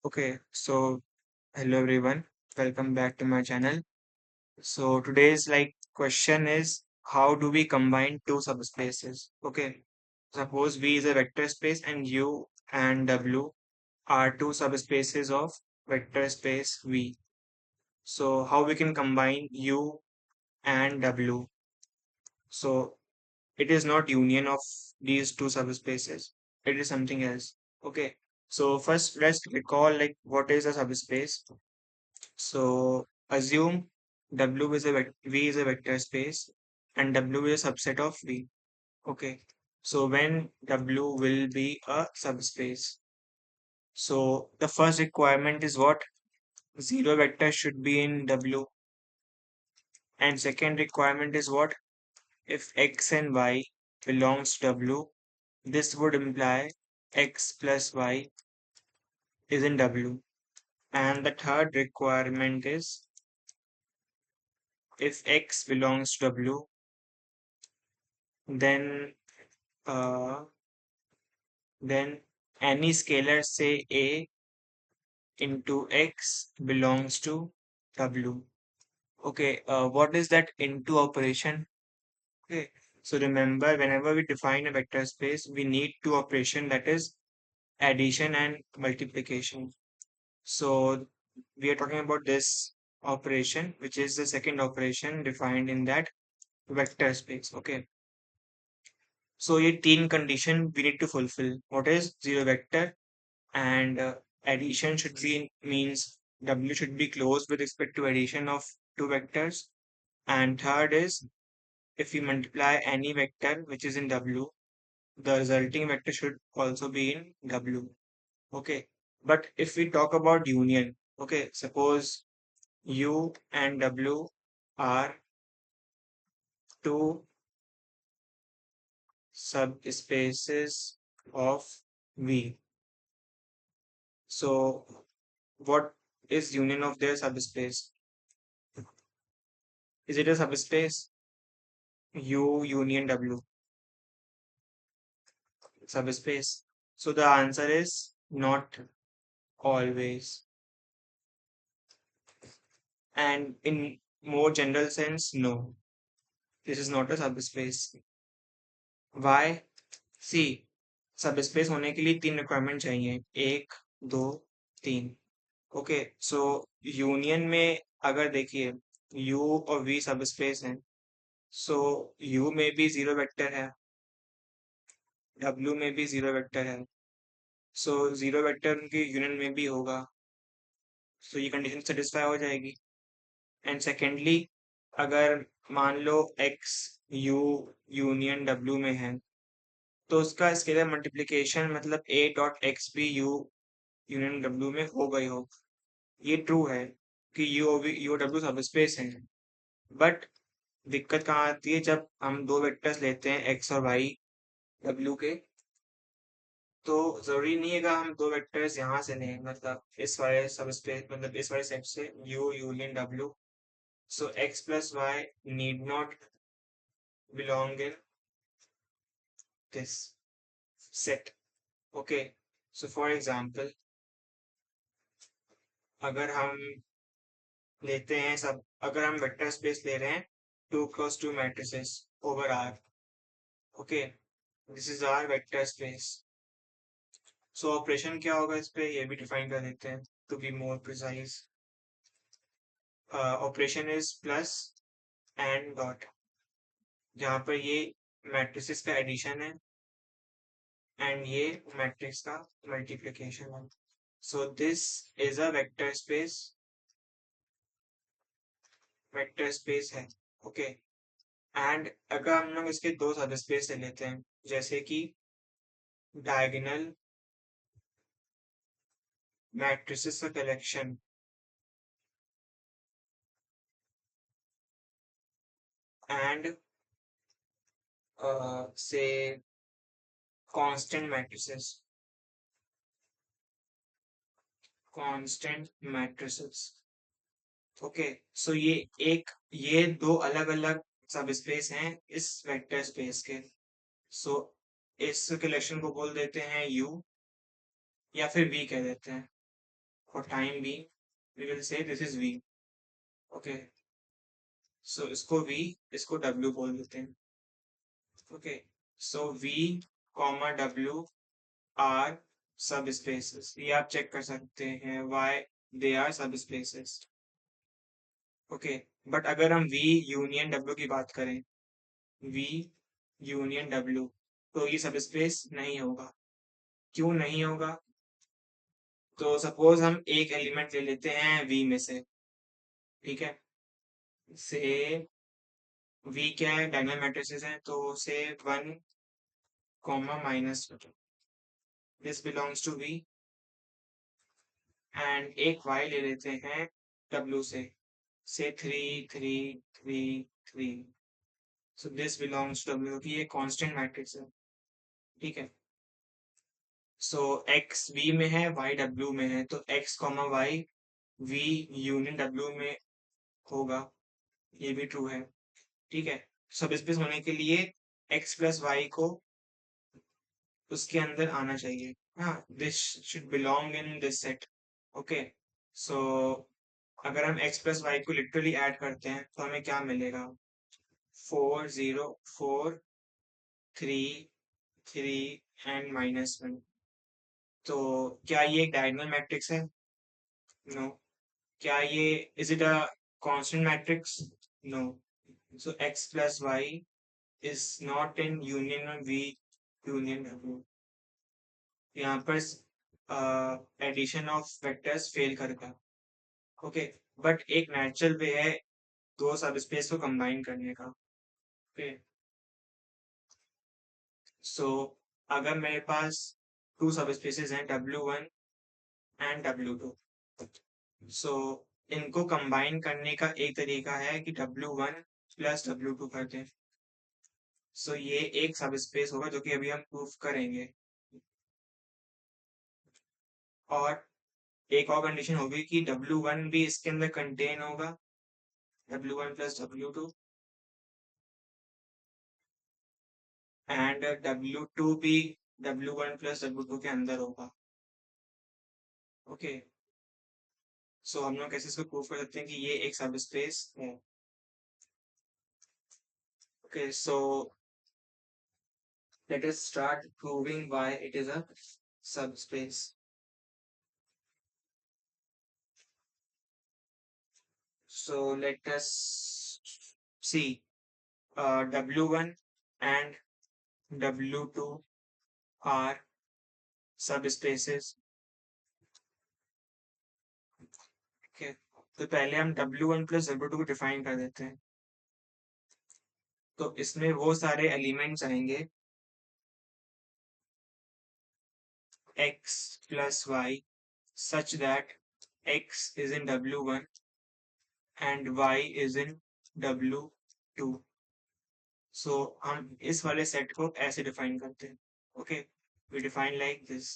Okay, so hello everyone, welcome back to my channel. So today's question is how do we combine two subspaces? Okay, suppose V is a vector space and U and W are two subspaces of vector space V. So how we can combine U and W? So it is not union of these two subspaces. It is something else. Okay. So first let's recall what is a subspace. So assume V is a vector space and W is a subset of V. Okay. So when W will be a subspace. So the first requirement is what? Zero vector should be in W. And second requirement is what? If X and Y belongs to W, this would imply X plus Y is in W. And the third requirement is if X belongs to W, then uh, then any scalar say A into X belongs to W. Okay, what is that into operation? Okay, so remember whenever we define a vector space, we need two operation, that is addition and multiplication. So we are talking about this operation, which is the second operation defined in that vector space. Okay, so ये तीन condition we need to fulfill. What is zero vector? And addition should be means W should be closed with respect to addition of two vectors. And third is if we multiply any vector which is in W, the resulting vector should also be in W. Okay. But if we talk about union, okay, suppose U and W are two subspaces of V. So what is union of their subspace? Is it a subspace? U union W subspace. So the answer is not always. And in more general sense, no. This is not a subspace. Why? See, subspace होने के लिए तीन requirement चाहिए, एक, दो, तीन. Okay, सो union में अगर देखिए यू और वी सबस्पेस हैं, सो यू में भी जीरो वेक्टर है, डब्ल्यू में भी जीरो वेक्टर है, सो जीरो वेक्टर उनकी यूनियन में भी होगा, सो ये कंडीशन सेटिस्फाई हो जाएगी. एंड सेकेंडली अगर मान लो एक्स यू यूनियन डब्ल्यू में है, तो उसका स्केलर मल्टीप्लिकेशन मतलब ए डॉट एक्स भी यू यूनियन डब्ल्यू में हो गई हो. ये ट्रू है कि यू डब्ल्यू सब स्पेस है. बट दिक्कत कहाँ आती है जब हम दो वेक्टर्स लेते हैं एक्स और वाई डब्ल्यू के. तो जरूरी नहीं है कि हम दो वेक्टर्स यहाँ से लें, मतलब इस वाले सब स्पेस मतलब इस वाले सेट से U union W. So X plus Y need not belong in this set. Okay, so for example अगर हम लेते हैं सब अगर हम वेक्टर स्पेस ले रहे हैं 2 × 2 matrices over R. Okay, this is R vector space. So operation क्या होगा इस पे ये भी डिफाइन कर देते हैं to be more precise. Operation is plus and dot, जहाँ पर ये मैट्रिसेस का एडिशन है एंड ये मैट्रिक्स का मल्टीप्लिकेशन है. So this is a vector space है. ओके, एंड अगर हम लोग इसके दो सब स्पेस ले लेते हैं जैसे कि डायगोनल मैट्रिसेस का कलेक्शन एंड से कांस्टेंट मैट्रिसेस. ओके, सो ये दो अलग अलग सब स्पेस हैं इस वेक्टर स्पेस के. सो इस कलेक्शन को बोल देते हैं यू या फिर वी कह देते हैं. for time being we will say this is V. Okay, so इसको V, इसको W बोल देते हैं. Okay, so V comma W are subspaces. ये आप चेक कर सकते हैं why they are subspaces. Okay, but अगर हम V यूनियन W की बात करें, V यूनियन W, तो ये सबस्पेस नहीं होगा. क्यों नहीं होगा? तो सपोज हम एक एलिमेंट ले लेते हैं V में से. ठीक है, से V क्या है, डायगोनल मैट्रिसेस हैं, तो से 1 comma minus this belongs to V. And एक Y ले लेते हैं W से 3 3 3 3. So this belongs to W, की ये कांस्टेंट मैट्रिक्स है. ठीक है, सो x V में है, y W में है, तो x comma y V union W में होगा. ये भी ट्रू है. ठीक है, सब स्पेस होने के लिए x प्लस वाई को उसके अंदर आना चाहिए. हाँ, this should belong in this set. Okay, so अगर हम x प्लस वाई को लिटरली ऐड करते हैं तो हमें क्या मिलेगा? 4 0 4 3 3 एंड -1. तो क्या ये एक डायगोनल मैट्रिक्स है? नो. क्या ये is it a constant matrix? No. So x plus Y is not in union of V union W. यहाँ पर एडिशन ऑफ वेक्टर्स फेल करेगा. ओके, बट एक नेचुरल वे है दो सब स्पेस को कंबाइन करने का. ओके, सो अगर मेरे पास टू सब स्पेसेस हैं W1 एंड W2, सो इनको कंबाइन करने का एक तरीका है कि W1 प्लस W2 कर दें. सो ये एक सब स्पेस होगा जो कि अभी हम प्रूफ करेंगे. और एक और कंडीशन होगी कि W1 भी इसके अंदर कंटेन होगा, W1 plus W2, and W2 भी W1 प्लस W2 के अंदर होगा. ओके, सो हम लोग कैसे इसको प्रूव कर सकते हैं कि ये एक सब स्पेस है? Okay, so let us start proving why it is a subspace. So let us see W1 and W2 are subspaces. Okay, तो पहले हम W1 प्लस W2 को डिफाइन कर देते हैं. तो इसमें वो सारे एलिमेंट्स आएंगे x plus y such that x is in W1 and y is in W2. So हम इस वाले सेट को ऐसे डिफाइन करते हैं. Okay, we define like this.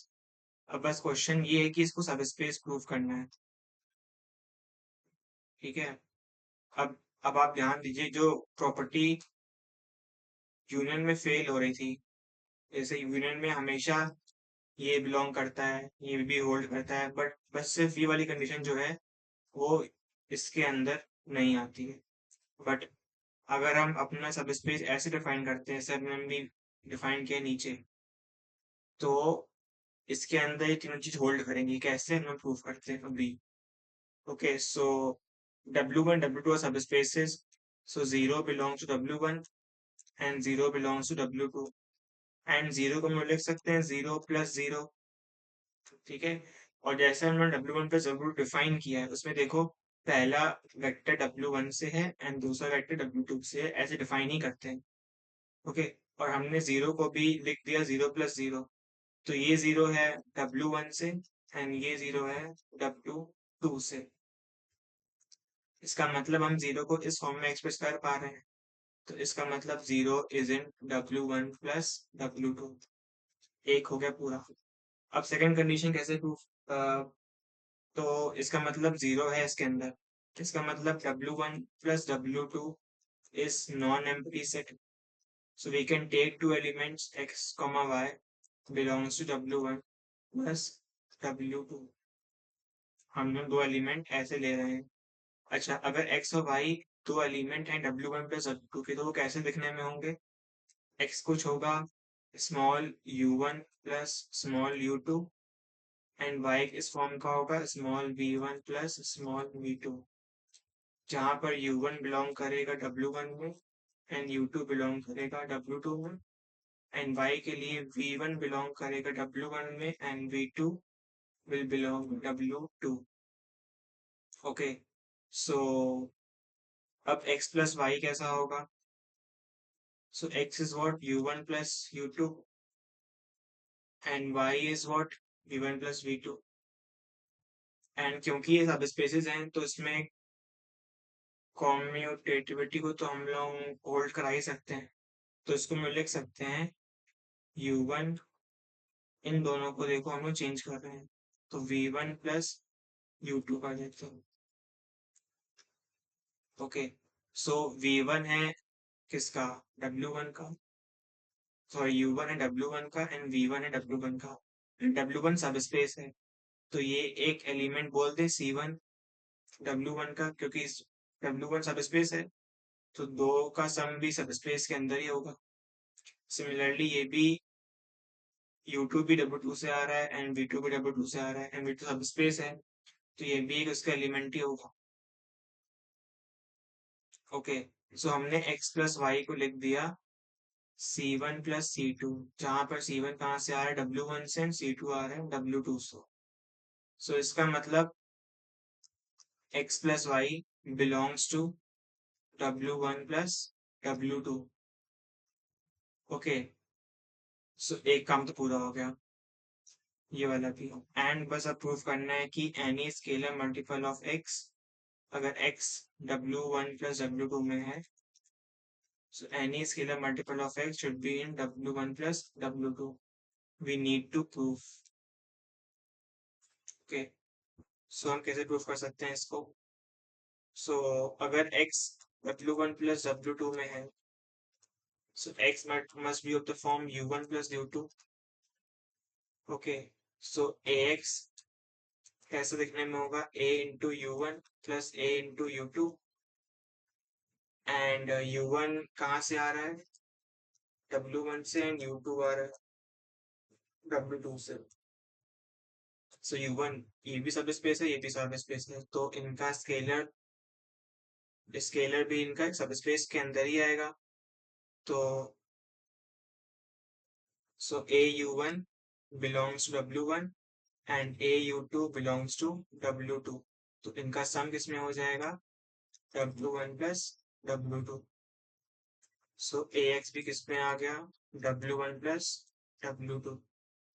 अब बस क्वेश्चन ये है कि इसको सबस्पेस प्रूव करना है. ठीक है, अब आप ध्यान दीजिए, जो प्रॉपर्टी यूनियन में फेल हो रही थी, जैसे यूनियन में हमेशा ये बिलोंग करता है, ये भी होल्ड करता है, बट बस सिर्फ ये वाली कंडीशन जो है वो इसके अंदर नहीं आती है. बट अगर हम अपना सब स्पेस ऐसे डिफाइन करते हैं, सब ने भी डिफाइन किया नीचे, तो इसके अंदर ये तीनों चीज होल्ड करेंगी. कैसे हम प्रूव करते हैं अभी? Okay, so W1 W2 are subspaces, so 0 belongs to W1 and 0 belongs to W2, and 0 को हम लिख सकते हैं 0 प्लस 0. ठीक है, और जैसे हमने W1 प्लस W2 डिफाइन किया है, उसमें देखो पहला वेक्टर W1 से है एंड दूसरा वेक्टर W2 से है, ऐसे डिफाइन ही करते हैं. ओके, और हमने 0 को भी लिख दिया 0 प्लस 0, तो ये 0 है W1 से एंड ये 0 है W2 से. इसका मतलब हम 0 को इस फॉर्म में एक्सप्रेस कर पा रहे हैं. तो इसका मतलब 0 is in W1 plus W2. एक हो गया पूरा. अब सेकंड कंडीशन कैसे प्रूफ? तो इसका मतलब 0 है इसके अंदर. इसका मतलब W1 plus W2 is non-empty set. So we can take two elements x comma y belongs to W1 plus W2. हम लोग दो एलिमेंट ऐसे ले रहे हैं। अच्छा, अगर एक्स और वाई दो एलिमेंट हैं W1 प्लस W2 के, तो वो कैसे दिखने में होंगे? एक्स कुछ होगा small u1 plus small u2, and Y इस फॉर्म का होगा small v1 plus small v2, जहाँ पर u1 बिलोंग करेगा W1 में एंड u2 बिलोंग करेगा W2 में, एंड y के लिए v1 बिलोंग करेगा W1 में and v2 will belong to W2. Okay, so अब x प्लस वाई कैसा होगा? So x is what u1 plus u2 and y is what v1 plus v2, and क्योंकि ये सब स्पेसेस हैं तो इसमें कॉम्यूटेटिविटी को तो हम लोग होल्ड करा ही सकते हैं, तो इसको हम लिख सकते हैं u1, इन दोनों को देखो हम लोग चेंज कर रहे हैं तो v1 प्लस u2 कर देते हैं। ओके, सो v1 है किसका? W1 का, सॉरी u1 है W1 का एंड v1 है W1 का, W1 सब स्पेस है, तो ये एक एलिमेंट बोल दे C1 W1 का, क्योंकि W1 सब स्पेस है तो दो का सम भी सब स्पेस के अंदर ही होगा। सिमिलरली ये भी u2 भी W2 से आ रहा है एंड v2 भी W2 से आ रहा है एंड v2 सब स्पेस है, तो ये भी एक उसका एलिमेंट ही होगा। ओके, सो हमने x प्लस वाई को लिख दिया C1 प्लस C2, जहां पर C1 कहाँ से आ रहा है? W1 से, एंड C2 आ रहा है W2 से। सो इसका मतलब x plus y belongs to W1 plus W2। Okay, so एक काम तो पूरा हो गया, ये वाला भी। एंड बस अब प्रूफ करना है कि any scalar multiple of x, अगर x W1 प्लस W2 में है, so any scalar multiple of x should be in W1 plus W2. We need to prove. Okay, so हम कैसे प्रूफ कर सकते हैं इसको? So अगर x W1 plus W2 में है, so x must be of the form U1 plus U2. Okay, so AX कैसे दिखने में होगा? A into U1 plus A into U2, and U1 कहाँ से आ रहा है? W1 से, एंड U2 आ रहा है W2 से। सो U1 ये भी सब स्पेस है, ये भी सब स्पेस है, तो इनका स्केलर भी इनका सब स्पेस के अंदर ही आएगा। तो सो AU1 belongs to W1 and AU2 belongs to W2, तो इनका सम किसमें हो जाएगा? W1 plus W2। सो AX भी किस में आ गया? W1 plus W2,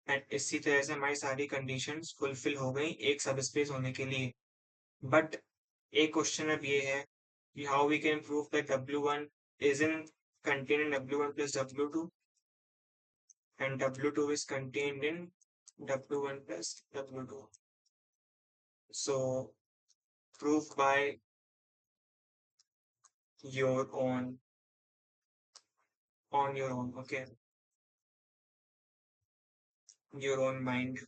एंड इसी तरह से हमारी सारी कंडीशंस फुलफिल हो गई एक सब स्पेस होने के लिए। बट एक क्वेश्चन अब ये है कि how we can prove that W1 isn't contained in W1 plus W2 and W2 is contained in W1 plus W2. So prove by your own, on your own, okay, your own mind,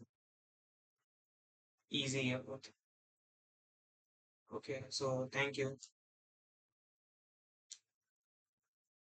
easy है बहुत। Okay, so thank you.